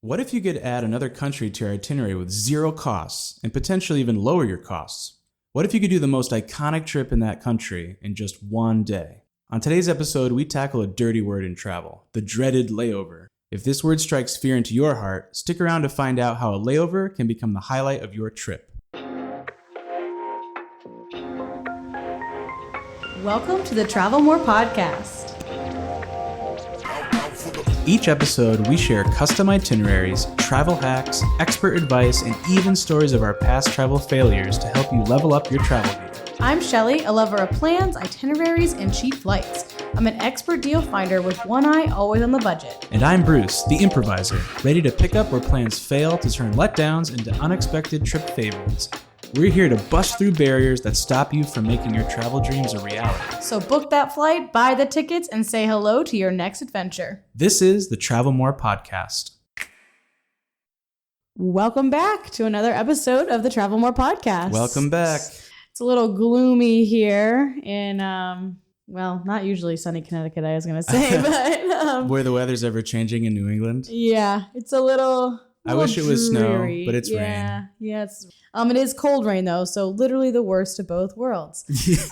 What if you could add another country to your itinerary with zero costs and potentially even lower your costs? What if you could do the most iconic trip in that country in just one day? On today's episode, we tackle a dirty word in travel, the dreaded layover. If this word strikes fear into your heart, stick around to find out how a layover can become the highlight of your trip. Welcome to the Travel More podcast. Each episode, we share custom itineraries, travel hacks, expert advice, and even stories of our past travel failures to help you level up your travel game. I'm Shelly, a lover of plans, itineraries, and cheap flights. I'm an expert deal finder with one eye always on the budget. And I'm Bruce, the improviser, ready to pick up where plans fail to turn letdowns into unexpected trip favorites. We're here to bust through barriers that stop you from making your travel dreams a reality. So book that flight, buy the tickets, and say hello to your next adventure. This is the Travel More podcast. Welcome back to another episode of the Travel More podcast. Welcome back. It's a little gloomy here in, well, not usually sunny Connecticut, I was going to say, but... Where the weather's ever changing in New England? Yeah, it's a little... I wish it was dreary. snow, but it's rain. Yeah, it is cold rain though, so literally the worst of both worlds. Yes.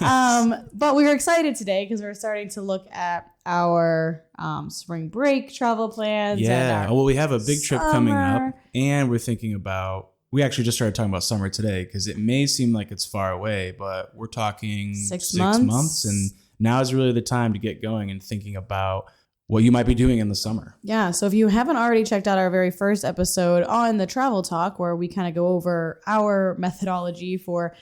But we were excited today because we're starting to look at our spring break travel plans. Yeah, well, we have a big trip coming up, and we're thinking about. We actually just started talking about summer today because it may seem like it's far away, but we're talking six months, and now is really the time to get going and thinking about what you might be doing in the summer. Yeah. So if you haven't already checked out our very first episode on the Travel Talk, where we kind of go over our methodology for,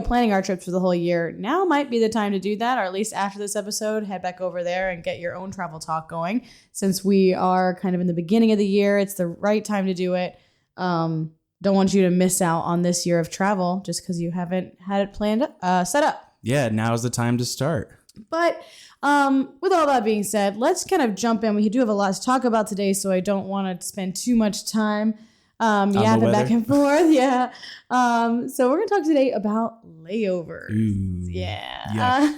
planning our trips for the whole year, now might be the time to do that, or at least after this episode, head back over there and get your own travel talk going. Since we are kind of in the beginning of the year, it's the right time to do it. Don't want you to miss out on this year of travel just because you haven't had it planned, set up. Yeah, now is the time to start. But with all that being said, let's kind of jump in. We do have a lot to talk about today, so I don't want to spend too much time yapping back and forth. Yeah. So we're going to talk today about layovers. Ooh, yeah.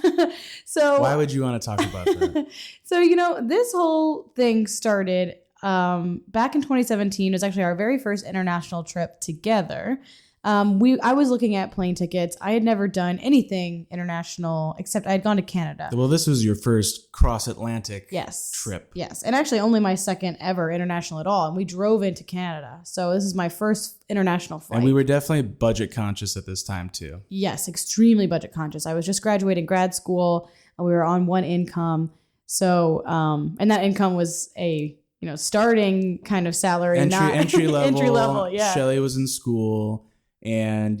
So why would you want to talk about that? So, this whole thing started back in 2017. It was actually our very first international trip together. I was looking at plane tickets. I had never done anything international except I had gone to Canada. Well, this was your first cross-Atlantic trip. Yes. And actually only my second ever international at all. And we drove into Canada. So this is my first international flight. And we were definitely budget conscious at this time too. Yes, extremely budget conscious. I was just graduating grad school and we were on one income. So, and that income was a, starting kind of salary. Entry level. Entry level, yeah. Shelly was in school. And,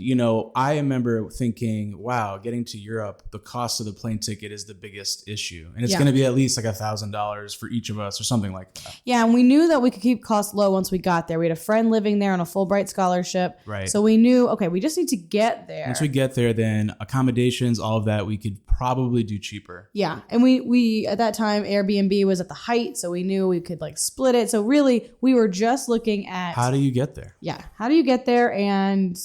I remember thinking, wow, getting to Europe, the cost of the plane ticket is the biggest issue. And it's going to be at least like $1,000 for each of us or something like that. Yeah. And we knew that we could keep costs low once we got there. We had a friend living there on a Fulbright scholarship. Right. So we knew, okay, we just need to get there. Once we get there, then accommodations, all of that, we could probably do cheaper. Yeah. And we at that time, Airbnb was at the height. So we knew we could split it. So really, we were just looking at. How do you get there? Yeah. How do you get there and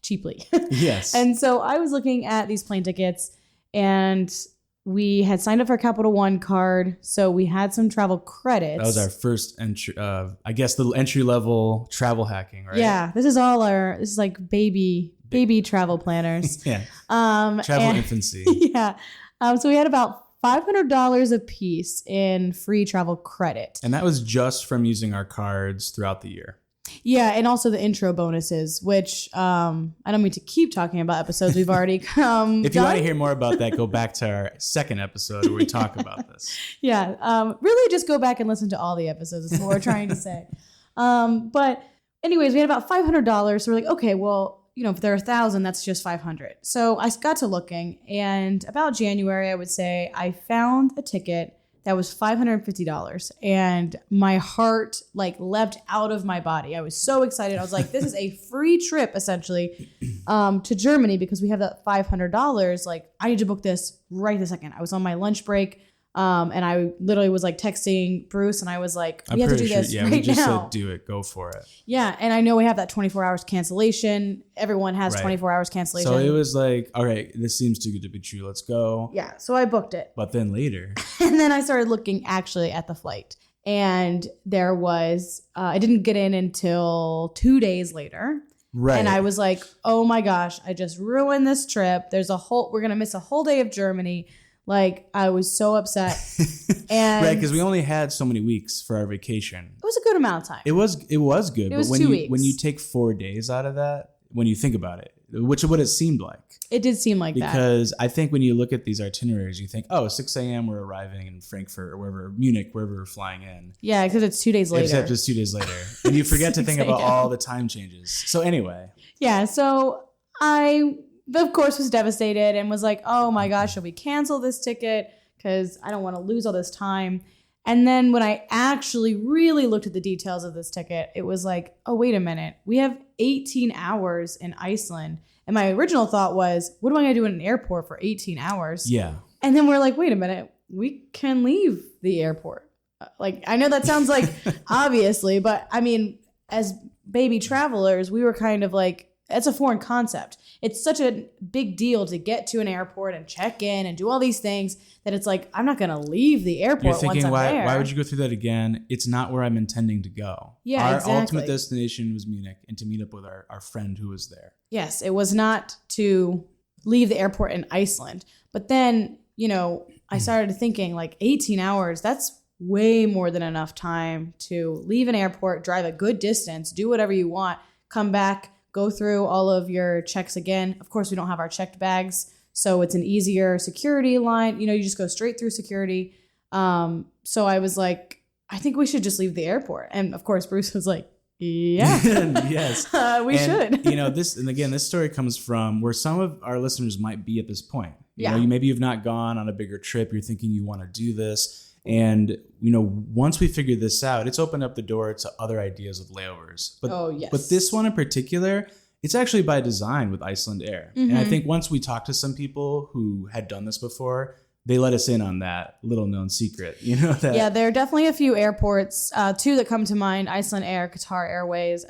cheaply? Yes. And so I was looking at these plane tickets and we had signed up for a Capital One card. So we had some travel credits. That was our first entry, I guess the entry level travel hacking, right? Yeah. This is like baby travel planners. Yeah. Travel infancy. Yeah. So we had about $500 a piece in free travel credit. And that was just from using our cards throughout the year. Yeah, and also the intro bonuses, which I don't mean to keep talking about episodes we've already If you want to hear more about that, go back to our second episode where we talk about this. Yeah, really just go back and listen to all the episodes. That's what we're trying to say. But anyways, we had about $500. So we're like, okay, well, if there are 1,000, that's just 500. So I got to looking, and about January, I would say, I found a ticket that was $550, and my heart leapt out of my body. I was so excited. I was like, this is a free trip essentially to Germany because we have that $500. I need to book this right this second. I was on my lunch break. And I literally was texting Bruce and I was like, we have to do this right now. Yeah, we just said do it. Go for it. Yeah. And I know we have that 24 hours cancellation. Everyone has 24 hours cancellation. So it was like, all right, this seems too good to be true. Let's go. Yeah. So I booked it. But then later. And then I started looking actually at the flight. And there was, I didn't get in until 2 days later. Right. And I was like, oh my gosh, I just ruined this trip. We're going to miss a whole day of Germany. Like, I was so upset. And right, because we only had so many weeks for our vacation. It was a good amount of time. It was good. It was but 2 weeks. When you take 4 days out of that, when you think about it, which is what it seemed like. It did seem like that. Because I think when you look at these itineraries, you think, 6 a.m. we're arriving in Frankfurt or wherever, Munich, wherever we're flying in. Yeah, because it's 2 days later. Except it's 2 days later. And you forget to think about all the time changes. So anyway. Yeah, so I, of course, was devastated and was like, oh my gosh, should we cancel this ticket? Because I don't want to lose all this time. And then when I actually really looked at the details of this ticket, it was like, oh, wait a minute. We have 18 hours in Iceland. And my original thought was, what am I going to do in an airport for 18 hours? Yeah. And then we're like, wait a minute. We can leave the airport. Like, I know that sounds like obviously, but I mean, as baby travelers, we were kind of like, it's a foreign concept. It's such a big deal to get to an airport and check in and do all these things that it's like, I'm not going to leave the airport You're thinking, once I'm there. why would you go through that again? It's not where I'm intending to go. Yeah, Our ultimate destination was Munich and to meet up with our friend who was there. Yes, it was not to leave the airport in Iceland. But then, I started thinking like 18 hours, that's way more than enough time to leave an airport, drive a good distance, do whatever you want, come back, go through all of your checks again. Of course, we don't have our checked bags, so it's an easier security line. You just go straight through security. So I was like, I think we should just leave the airport. And of course, Bruce was like, yeah, yes, we should. This story comes from where some of our listeners might be at this point. Maybe you've not gone on a bigger trip. You're thinking you want to do this. And, once we figured this out, it's opened up the door to other ideas with layovers. But this one in particular, it's actually by design with Iceland Air. Mm-hmm. And I think once we talked to some people who had done this before, they let us in on that little known secret. Yeah, there are definitely a few airports, two that come to mind, Iceland Air, Qatar Airways.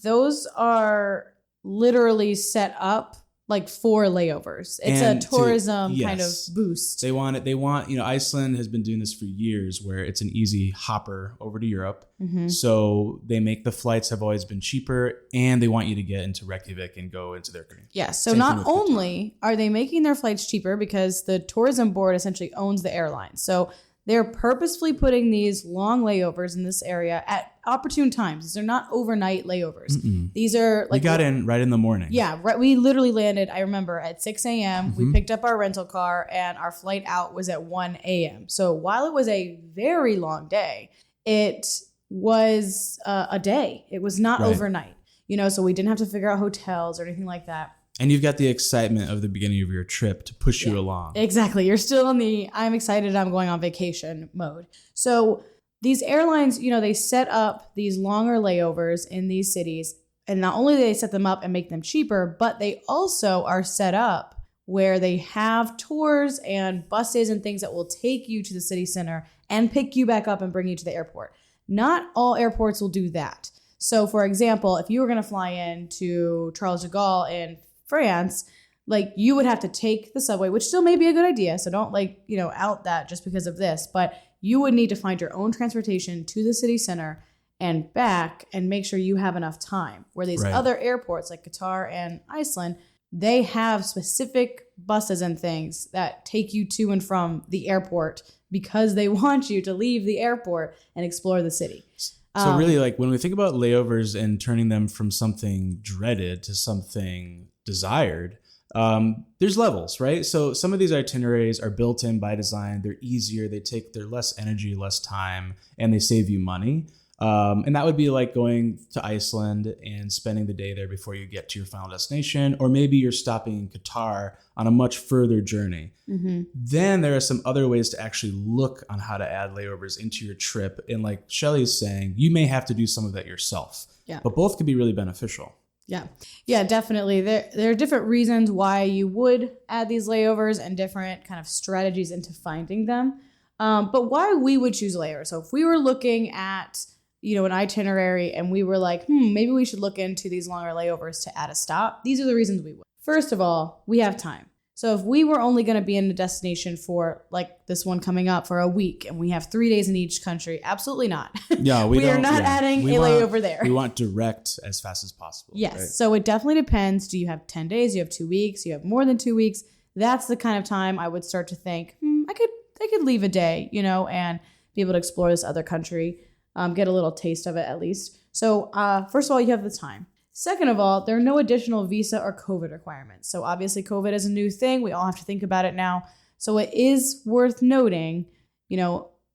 Those are literally set up like for layovers. It's a tourism kind of boost. They want, Iceland has been doing this for years where it's an easy hopper over to Europe. Mm-hmm. So they make the flights have always been cheaper and they want you to get into Reykjavik and go into their country. Yeah. So not only are they making their flights cheaper because the tourism board essentially owns the airline. So they're purposefully putting these long layovers in this area at opportune times. These are not overnight layovers. Mm-mm. These are like... We got in right in the morning. Yeah, right. We literally landed, I remember, at 6 a.m. Mm-hmm. We picked up our rental car and our flight out was at 1 a.m. So while it was a very long day, it was a day. It was not overnight. So we didn't have to figure out hotels or anything like that. And you've got the excitement of the beginning of your trip to push you along. Exactly. You're still in the I'm excited, I'm going on vacation mode. So these airlines, they set up these longer layovers in these cities. And not only do they set them up and make them cheaper, but they also are set up where they have tours and buses and things that will take you to the city center and pick you back up and bring you to the airport. Not all airports will do that. So for example, if you were going to fly in to Charles de Gaulle in France, like you would have to take the subway, which still may be a good idea. So don't out that just because of this, but you would need to find your own transportation to the city center and back and make sure you have enough time. Where these other airports like Qatar and Iceland, they have specific buses and things that take you to and from the airport because they want you to leave the airport and explore the city. So really, when we think about layovers and turning them from something dreaded to something desired, there's levels, right? So some of these itineraries are built in by design. They're easier. They're less energy, less time, and they save you money. And that would be like going to Iceland and spending the day there before you get to your final destination, or maybe you're stopping in Qatar on a much further journey. Mm-hmm. Then there are some other ways to actually look on how to add layovers into your trip. And like Shelly's saying, you may have to do some of that yourself, but both can be really beneficial. Yeah, definitely. There are different reasons why you would add these layovers and different kind of strategies into finding them. But why we would choose layovers. So if we were looking at an itinerary and we were like, maybe we should look into these longer layovers to add a stop. These are the reasons we would. First of all, we have time. So if we were only going to be in a destination for like this one coming up for a week and we have 3 days in each country, absolutely not. Yeah, we are not adding a layover there. We want direct as fast as possible. Yes. Right? So it definitely depends. Do you have 10 days? Do you have 2 weeks? Do you have more than 2 weeks? That's the kind of time I would start to think, I could leave a day, and be able to explore this other country, get a little taste of it at least. So first of all, you have the time. Second of all, there are no additional visa or COVID requirements. So obviously COVID is a new thing. We all have to think about it now. So it is worth noting,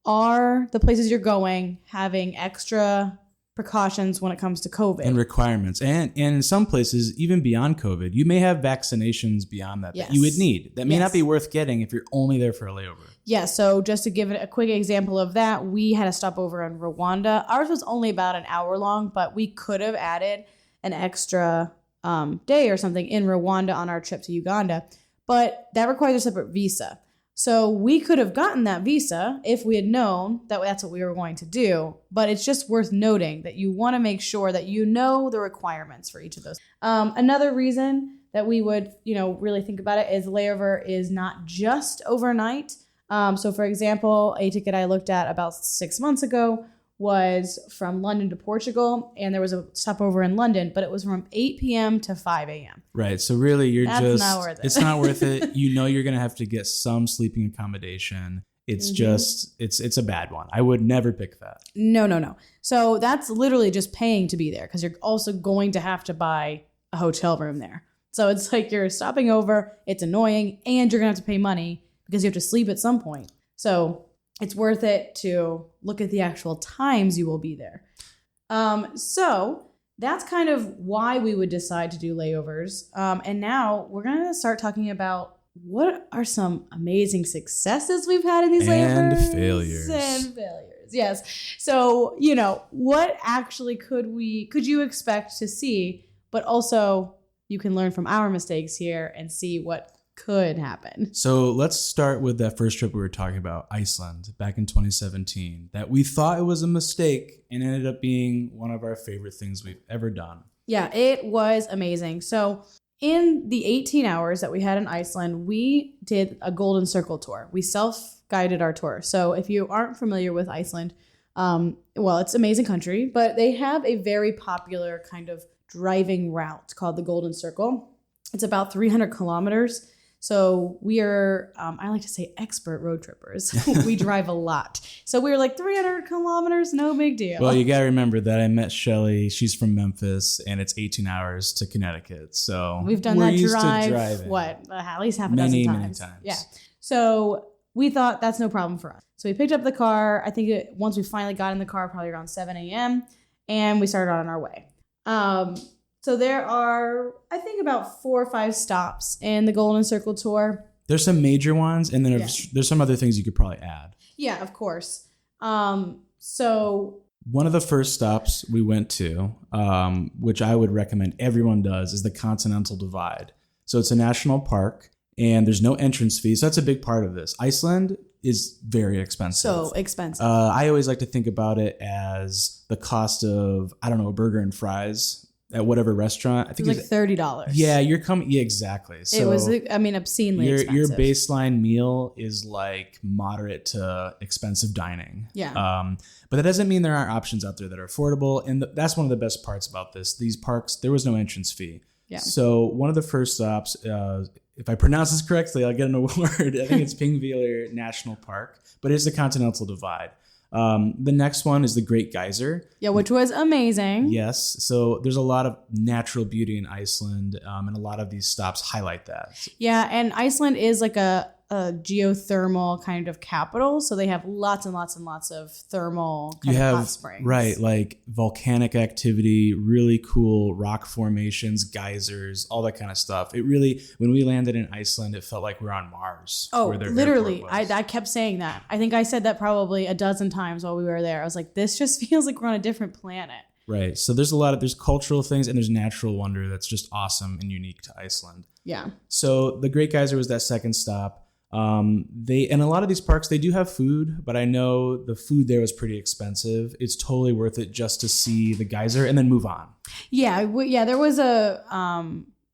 are the places you're going having extra precautions when it comes to COVID? And requirements. And in some places, even beyond COVID, you may have vaccinations beyond that that you would need. That may not be worth getting if you're only there for a layover. Yeah, so just to give it a quick example of that, we had a stopover in Rwanda. Ours was only about an hour long, but we could have added an extra day or something in Rwanda on our trip to Uganda. But that requires a separate visa. So we could have gotten that visa if we had known that that's what we were going to do. But it's just worth noting that you want to make sure that you know the requirements for each of those. Another reason that we would, really think about it is layover is not just overnight. So for example, a ticket I looked at about 6 months ago was from London to Portugal, and there was a stopover in London, but it was from 8 p.m. to 5 a.m. Right. So really, That's not worth it. It's not worth it. You're going to have to get some sleeping accommodation. It's just, it's a bad one. I would never pick that. No. So that's literally just paying to be there because you're also going to have to buy a hotel room there. So it's like you're stopping over, it's annoying, and you're going to have to pay money because you have to sleep at some point. So it's worth it to look at the actual times you will be there. So that's kind of why we would decide to do layovers. And now we're going to start talking about what are some amazing successes we've had in these layovers. And failures. Yes. So, what actually could you expect to see, but also you can learn from our mistakes here and see what could happen. So let's start with that first trip we were talking about, Iceland, back in 2017, that we thought it was a mistake and ended up being one of our favorite things we've ever done. Yeah, it was amazing. So in the 18 hours that we had in Iceland, we did a Golden Circle tour. We self-guided our tour. So if you aren't familiar with Iceland, it's an amazing country, but they have a very popular kind of driving route called the Golden Circle. It's about 300 kilometers. So we are, I like to say expert road trippers. We drive a lot. So we were like 300 kilometers, no big deal. Well, you got to remember that I met Shelly. She's from Memphis and it's 18 hours to Connecticut. So we've done that drive, at least half a dozen times. Many times. Yeah. So we thought that's no problem for us. So we picked up the car. I think once we finally got in the car, probably around 7 a.m. and we started on our way. So there are, I think, about 4 or 5 stops in the Golden Circle tour. There's some major ones, and then there's some other things you could probably add. Yeah, of course. So one of the first stops we went to, which I would recommend everyone does, is the Continental Divide. So it's a national park, and there's no entrance fee. So that's a big part of this. Iceland is very expensive. So expensive. I always like to think about it as the cost of, a burger and fries at whatever restaurant. I think it was like $30. Yeah, you're coming. Yeah, exactly. So it was, obscenely expensive. Your baseline meal is like moderate to expensive dining. Yeah. But that doesn't mean there aren't options out there that are affordable. And that's one of the best parts about this. These parks, there was no entrance fee. Yeah. So one of the first stops, if I pronounce this correctly, I'll get an award. I think it's Pingvellir National Park, but it's the Continental Divide. The next one is the Great Geyser. Yeah, which was amazing. Yes. So there's a lot of natural beauty in Iceland, and a lot of these stops highlight that. Yeah, and Iceland is like a geothermal kind of capital, so they have lots and lots and lots of thermal kind of hot springs. Right, like volcanic activity, really cool rock formations, geysers, all that kind of stuff. It really, when we landed in Iceland, it felt like we were on Mars. Oh, literally. I kept saying that. I think I said that probably a dozen times while we were there. I was like, this just feels like we're on a different planet. Right. So there's cultural things and there's natural wonder that's just awesome and unique to Iceland. Yeah. So the Great Geyser was that second stop. And a lot of these parks, they do have food, but I know the food there was pretty expensive. It's totally worth it just to see the geyser and then move on. Yeah. There was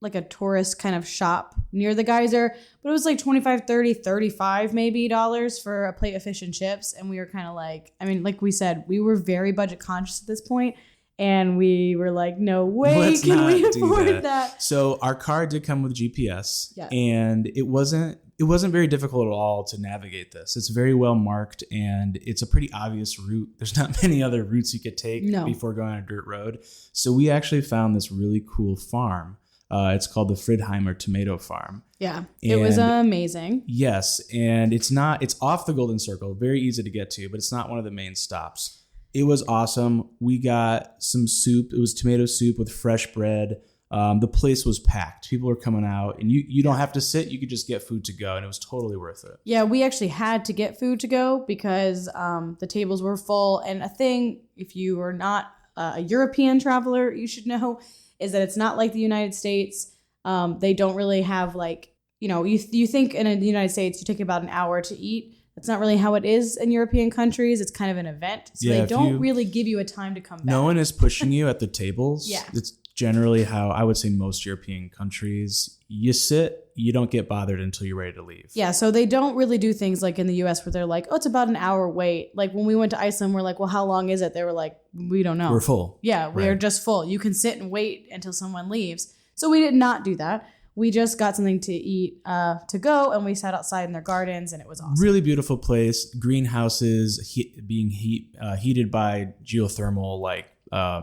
like a tourist kind of shop near the geyser, but it was like 25, 30, 35 maybe dollars for a plate of fish and chips. And we were kind of like, I mean, like we said, we were very budget conscious at this point. And we were like, no way can we afford that. So our car did come with GPS, Yeah. and it wasn't very difficult at all to navigate this. It's very well marked, and it's a pretty obvious route. There's not many other routes you could take before going on a dirt road. So we actually found this really cool farm. It's called the Friedheimer Tomato Farm. Yeah, it was amazing. Yes, and it's off the Golden Circle, very easy to get to, but it's not one of the main stops. It was awesome. We got some soup. It was tomato soup with fresh bread. The place was packed. People were coming out, and you don't have to sit. You could just get food to go, and it was totally worth it. Yeah, we actually had to get food to go because the tables were full. And a thing, if you are not a European traveler, you should know, is that it's not like the United States. They don't really have like, you think in the United States, you take about an hour to eat. That's not really how it is in European countries. It's kind of an event. So they don't really give you a time to come back. No one is pushing you at the tables. Yeah. It's generally how I would say most European countries, you sit, you don't get bothered until you're ready to leave. Yeah, so they don't really do things like in the US where they're like, oh, it's about an hour wait. Like when we went to Iceland, we're like, well, how long is it? They were like, we don't know. We're full. Yeah, we are just full. You can sit and wait until someone leaves. So we did not do that. We just got something to eat to go, and we sat outside in their gardens, and it was awesome. Really beautiful place. Greenhouses being heated by geothermal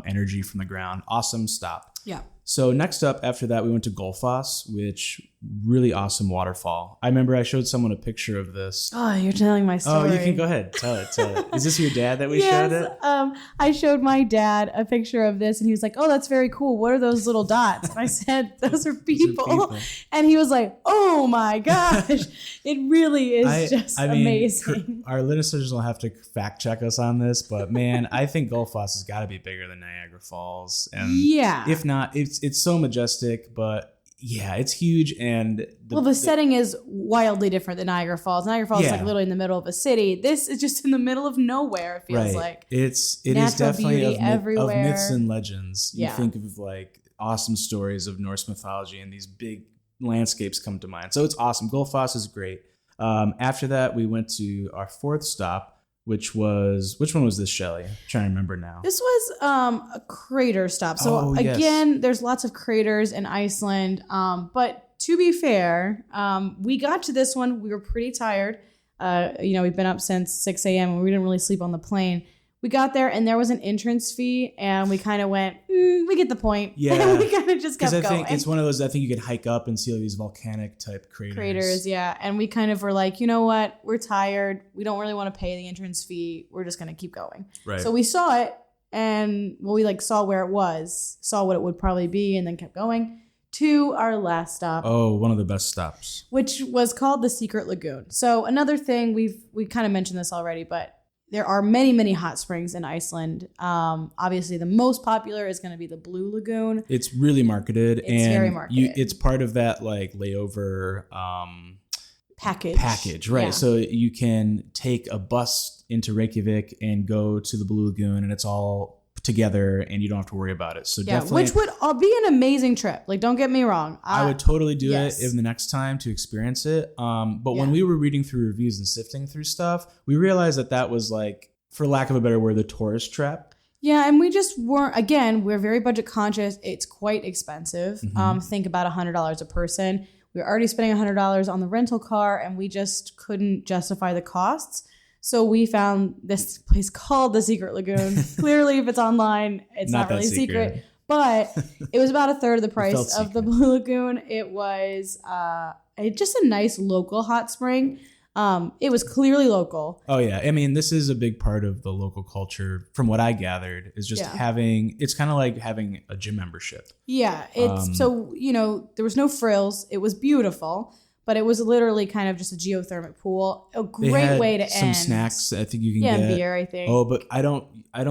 energy from the ground. Awesome stop. Yeah. So next up after that, we went to Gullfoss, which really awesome waterfall. I remember I showed someone a picture of this. Oh, you're telling my story. Oh, you can go ahead. Tell it. Is this your dad that we showed it? I showed my dad a picture of this, and he was like, oh, that's very cool. What are those little dots? And I said, those are people. And he was like, oh my gosh. It really is amazing. Our listeners will have to fact check us on this, but man, I think Gullfoss has got to be bigger than Niagara Falls. And if not, it's so majestic, but yeah, it's huge. And the setting is wildly different than Niagara Falls. Niagara Falls is like literally in the middle of a city. This is just in the middle of nowhere, it feels like. It is definitely of myths and legends. You think of like awesome stories of Norse mythology, and these big landscapes come to mind. So it's awesome. Gullfoss is great. After that, we went to our fourth stop, which one was this, Shelly? I'm trying to remember now. This was a crater stop. So again, there's lots of craters in Iceland. But to be fair, we got to this one. We were pretty tired. We've been up since 6 a.m. and we didn't really sleep on the plane. We got there and there was an entrance fee, and we kind of went, we get the point. Yeah. And we kind of just kept going. Because I think it's one of those, I think you could hike up and see all these volcanic type craters. Yeah. And we kind of were like, you know what? We're tired. We don't really want to pay the entrance fee. We're just going to keep going. Right. So we saw it, and we saw where it was, saw what it would probably be, and then kept going to our last stop. Oh, one of the best stops. Which was called the Secret Lagoon. So another thing, we kind of mentioned this already, but there are many, many hot springs in Iceland. Obviously, the most popular is going to be the Blue Lagoon. It's really marketed. It's very marketed. It's part of that layover package, right? Yeah. So you can take a bus into Reykjavik and go to the Blue Lagoon, and it's all together, and you don't have to worry about it. So definitely, which would be an amazing trip. Like, don't get me wrong. I would totally do it if the next time to experience it. But when we were reading through reviews and sifting through stuff, we realized that was like, for lack of a better word, the tourist trap. Yeah, and we just weren't. Again, we're very budget conscious. It's quite expensive. Mm-hmm. Think about $100 a person. We were already spending $100 on the rental car, and we just couldn't justify the costs. So we found this place called the Secret Lagoon. Clearly, if it's online, it's not really secret. But it was about a third of the price of the Blue Lagoon. It was just a nice local hot spring. It was clearly local. Oh, yeah. I mean, this is a big part of the local culture, from what I gathered, is just it's kind of like having a gym membership. Yeah. So, there was no frills. It was beautiful. But it was literally kind of just a geothermal pool. A great way to end. Some snacks I think you can get. Yeah, beer, I think. Oh, but I don't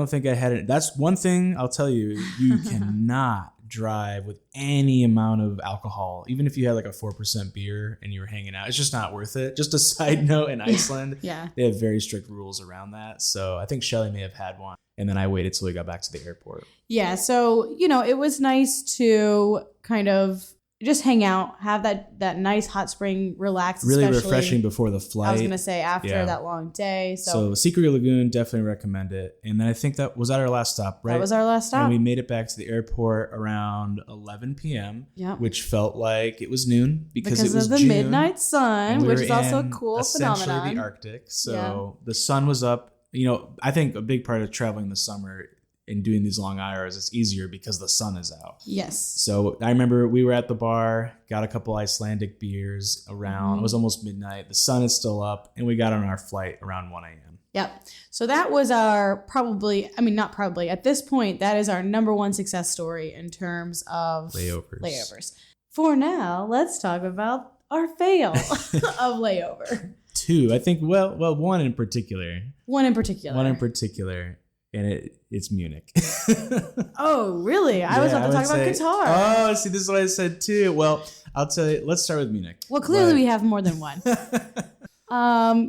think I had it. That's one thing I'll tell you. You cannot drive with any amount of alcohol. Even if you had like a 4% beer and you were hanging out, it's just not worth it. Just a side note, in Iceland, they have very strict rules around that. So I think Shelly may have had one. And then I waited till we got back to the airport. Yeah, so, it was nice to kind of just hang out, have that nice hot spring, relax. Really refreshing before the flight. I was going to say after that long day. So Secret Lagoon, definitely recommend it. And then I think that was our last stop, right? That was our last stop. And we made it back to the airport around 11 p.m., which felt like it was noon because it was of the June, midnight sun, which is also a cool essentially phenomenon. The Arctic. So the sun was up. I think a big part of traveling in the summer and doing these long hours, it's easier because the sun is out. Yes. So I remember we were at the bar, got a couple Icelandic beers around. It was almost midnight. The sun is still up, and we got on our flight around 1 a.m. Yep. So that was our at this point, that is our number one success story in terms of layovers. For now, let's talk about our fail of layover. Two, I think, one in particular. One in particular. And it's Munich. Oh, really? I was about to talk about Qatar. Oh, see, this is what I said too. Well, I'll tell you. Let's start with Munich. Well, clearly we have more than one.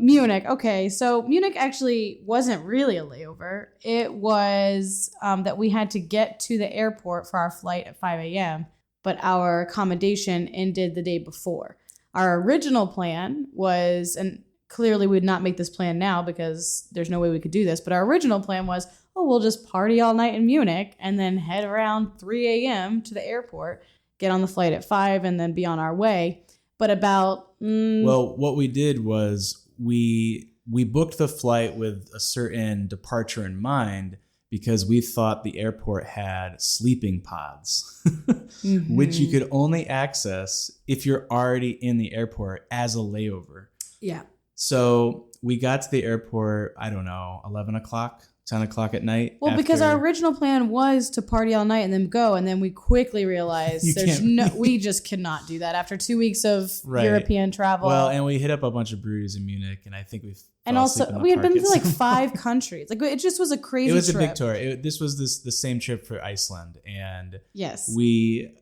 Munich. Okay, so Munich actually wasn't really a layover. It was that we had to get to the airport for our flight at 5 a.m., but our accommodation ended the day before. Our original plan was, and clearly we would not make this plan now because there's no way we could do this, but our original plan was, we'll just party all night in Munich and then head around 3 a.m. to the airport, get on the flight at 5 and then be on our way. But about... Well, what we did was we booked the flight with a certain departure in mind because we thought the airport had sleeping pods, which you could only access if you're already in the airport as a layover. Yeah. So we got to the airport, I don't know, 11 o'clock, 10 o'clock at night. Well, because our original plan was to party all night and then go. And then we quickly realized we just cannot do that after 2 weeks of European travel. Well, and we hit up a bunch of breweries in Munich, and I think we had been to like 5 countries. Like it just was a crazy trip. It was a big tour. This was the same trip for Iceland. And yes, we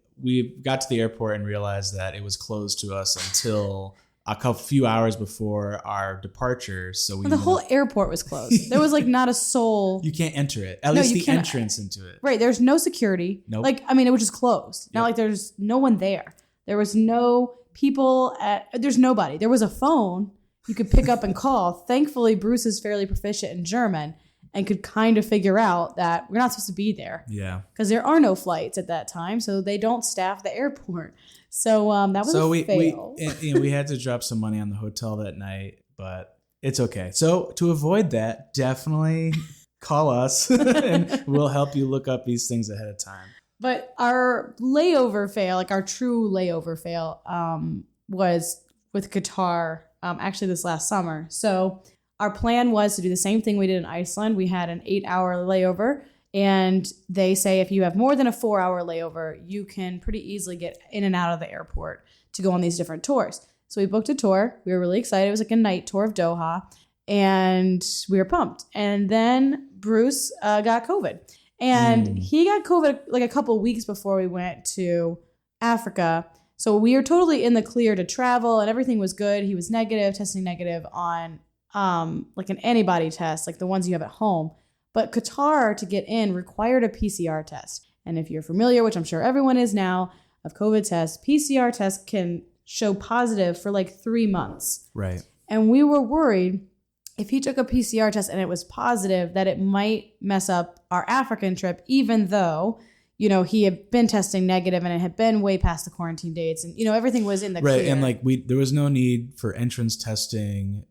got to the airport and realized that it was closed to us until a few hours before our departure. So the whole airport was closed. There was like not a soul. You can't enter it. At least the entrance into it. Right. There's no security. Nope. Like, I mean, it was just closed. Not like there's no one there. There was no people there's nobody. There was a phone you could pick up and call. Thankfully, Bruce is fairly proficient in German and could kind of figure out that we're not supposed to be there. Yeah. Because there are no flights at that time, so they don't staff the airport. So that was a fail. We had to drop some money on the hotel that night, but it's okay. So to avoid that, definitely call us and we'll help you look up these things ahead of time. But our layover fail, like our true layover fail, was with Qatar actually this last summer. So our plan was to do the same thing we did in Iceland. We had an 8-hour layover. And they say if you have more than a 4-hour layover, you can pretty easily get in and out of the airport to go on these different tours. So we booked a tour. We were really excited. It was like a night tour of Doha. And we were pumped. And then Bruce got COVID. And he got COVID like a couple of weeks before we went to Africa. So we were totally in the clear to travel and everything was good. He was testing negative on like an antibody test, like the ones you have at home. But Qatar, to get in, required a PCR test. And if you're familiar, which I'm sure everyone is now, of COVID tests, PCR tests can show positive for like 3 months. Right. And we were worried if he took a PCR test and it was positive that it might mess up our African trip, even though, he had been testing negative and it had been way past the quarantine dates and, everything was in the clear. Right. And like there was no need for entrance testing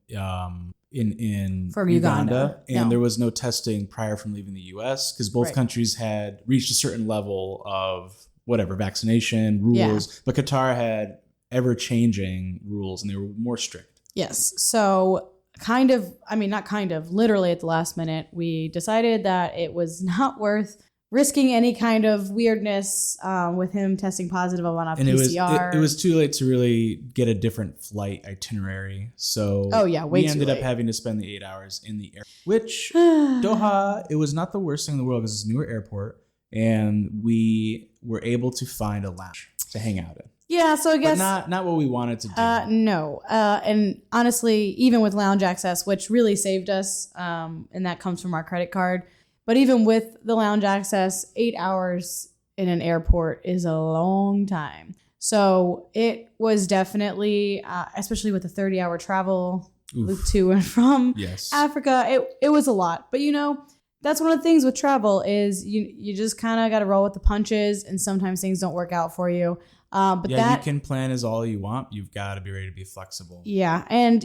in Uganda. And there was no testing prior from leaving the U.S. because both countries had reached a certain level of vaccination rules. But Qatar had ever-changing rules and they were more strict. Yes. So literally at the last minute, we decided that it was not worth risking any kind of weirdness with him testing positive on a PCR. It was too late to really get a different flight itinerary. So we ended up having to spend the 8 hours in the air, which Doha, it was not the worst thing in the world because it's a newer airport. And we were able to find a lounge to hang out in. Yeah, so I guess... But not what we wanted to do. No. And honestly, even with lounge access, which really saved us, and that comes from our credit card, but even with the lounge access, 8 hours in an airport is a long time. So it was definitely, especially with the 30-hour travel loop to and from Africa, it was a lot. But, that's one of the things with travel is you just kind of got to roll with the punches, and sometimes things don't work out for you. But you can plan as all you want. You've got to be ready to be flexible. Yeah. And,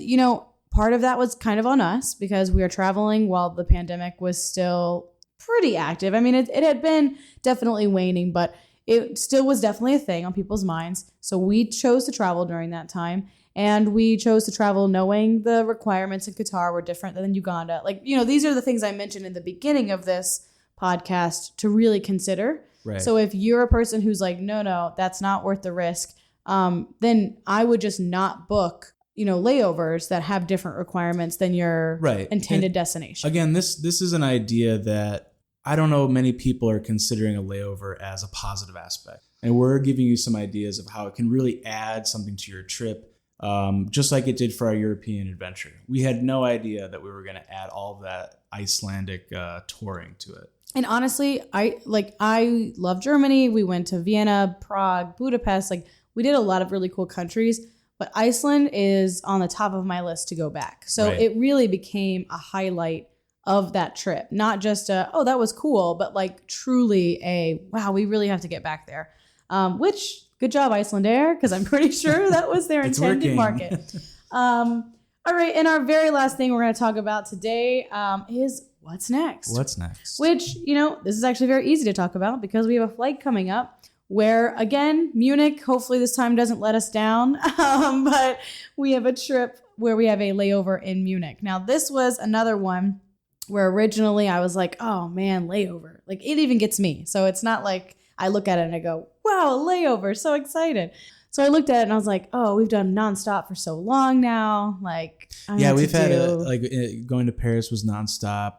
part of that was kind of on us because we were traveling while the pandemic was still pretty active. I mean, it had been definitely waning, but it still was definitely a thing on people's minds. So we chose to travel during that time. And we chose to travel knowing the requirements in Qatar were different than Uganda. These are the things I mentioned in the beginning of this podcast to really consider. Right. So if you're a person who's like, no, that's not worth the risk, then I would just not book, layovers that have different requirements than your intended destination. Again, this is an idea that I don't know many people are considering a layover as a positive aspect. And we're giving you some ideas of how it can really add something to your trip. Just like it did for our European adventure. We had no idea that we were going to add all of that Icelandic touring to it. And honestly, I love Germany. We went to Vienna, Prague, Budapest. We did a lot of really cool countries, but Iceland is on the top of my list to go back. So it really became a highlight of that trip. Not just that was cool, but truly wow, we really have to get back there. Which, good job, Icelandair, because I'm pretty sure that was their intended market. All right, and our very last thing we're going to talk about today is what's next. What's next? Which, this is actually very easy to talk about because we have a flight coming up where, again, Munich, hopefully this time doesn't let us down, but we have a trip where we have a layover in Munich. Now, this was another one where originally I was like, oh, man, layover. It even gets me. So it's not like I look at it and I go, wow, a layover, so excited. So I looked at it and I was like, oh, we've done nonstop for so long now. We've had going to Paris was nonstop.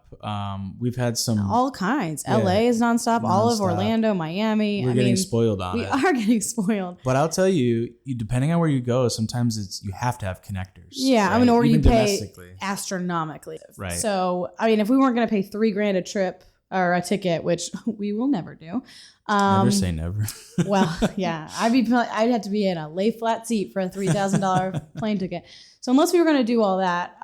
We've had some all kinds. LA is nonstop. All of Orlando, Miami. We're getting spoiled on it. We are getting spoiled. But I'll tell you, depending on where you go, sometimes you have to have connectors. Yeah, right? Or even you pay astronomically. Right. So if we weren't going to pay $3,000 a trip or a ticket, which we will never do. Never say never. Well, yeah, I'd have to be in a lay flat seat for a $3,000 plane ticket. So unless we were going to do all that,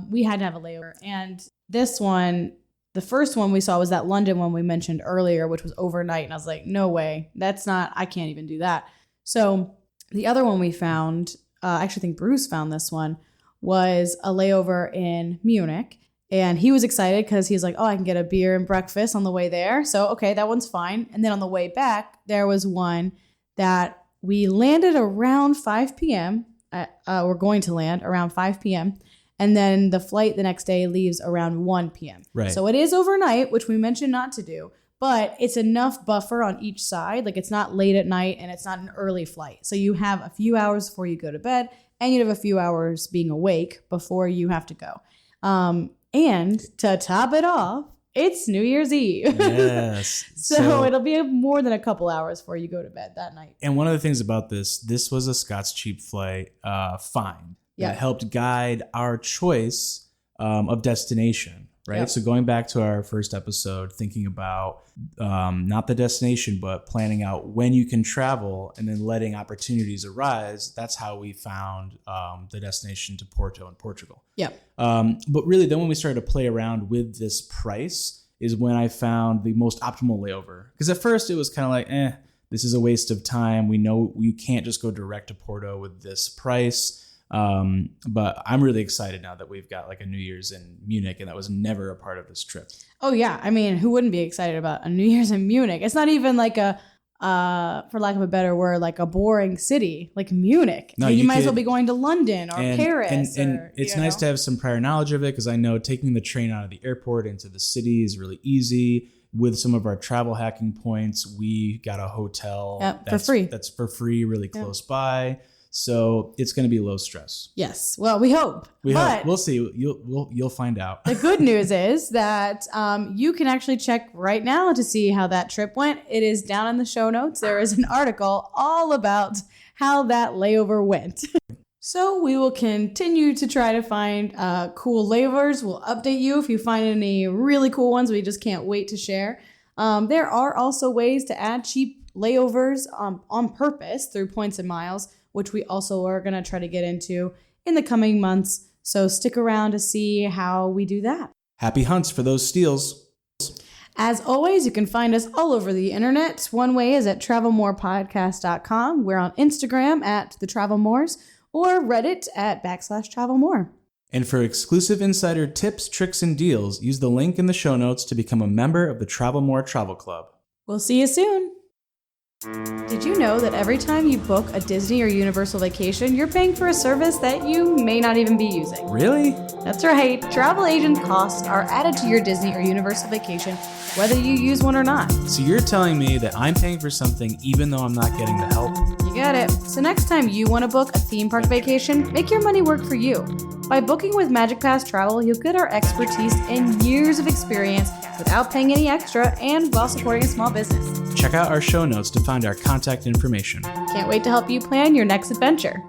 we had to have a layover. And this one, the first one we saw was that London one we mentioned earlier, which was overnight. And I was like, no way, I can't even do that. So the other one we found, I actually think Bruce found this one, was a layover in Munich. And he was excited because he was like, oh, I can get a beer and breakfast on the way there. So, okay, that one's fine. And then on the way back, there was one that we landed around 5 p.m. We're going to land around 5 p.m. And then the flight the next day leaves around 1 p.m. Right. So it is overnight, which we mentioned not to do. But it's enough buffer on each side. It's not late at night and it's not an early flight. So you have a few hours before you go to bed and you have a few hours being awake before you have to go. And to top it off, it's New Year's Eve. Yes. So it'll be more than a couple hours before you go to bed that night. And one of the things about this was a Scott's Cheap Flight find that helped guide our choice of destination, right? Yep. So going back to our first episode, thinking about not the destination, but planning out when you can travel and then letting opportunities arise. That's how we found the destination to Porto in Portugal. Yeah. But really, then when we started to play around with this price is when I found the most optimal layover. Because at first it was kind of like, this is a waste of time. We know you can't just go direct to Porto with this price. But I'm really excited now that we've got a New Year's in Munich, and that was never a part of this trip. Oh yeah. I mean, who wouldn't be excited about a New Year's in Munich? It's not even for lack of a better word, a boring city like Munich. No, you might as well be going to London or Paris. And it's nice to have some prior knowledge of it, because I know taking the train out of the airport into the city is really easy. With some of our travel hacking points, we got a hotel for free. That's for free, really close by. So it's going to be low stress. Yes. Well, we hope. But we'll see. You'll find out. The good news is that you can actually check right now to see how that trip went. It is down in the show notes. There is an article all about how that layover went. So we will continue to try to find cool layovers. We'll update you if you find any really cool ones we just can't wait to share. There are also ways to add cheap layovers on purpose through points and miles, which we also are going to try to get into in the coming months. So stick around to see how we do that. Happy hunts for those steals. As always, you can find us all over the internet. One way is at travelmorepodcast.com. We're on Instagram at The Travel Mores or Reddit at /TravelMore. And for exclusive insider tips, tricks, and deals, use the link in the show notes to become a member of the Travel More Travel Club. We'll see you soon. Did you know that every time you book a Disney or Universal vacation, you're paying for a service that you may not even be using? Really? That's right. Travel agent costs are added to your Disney or Universal vacation, whether you use one or not. So you're telling me that I'm paying for something even though I'm not getting the help? You got it. So next time you want to book a theme park vacation, make your money work for you. By booking with Magic Pass Travel, you'll get our expertise and years of experience without paying any extra and while supporting a small business. Check out our show notes to find our contact information. Can't wait to help you plan your next adventure.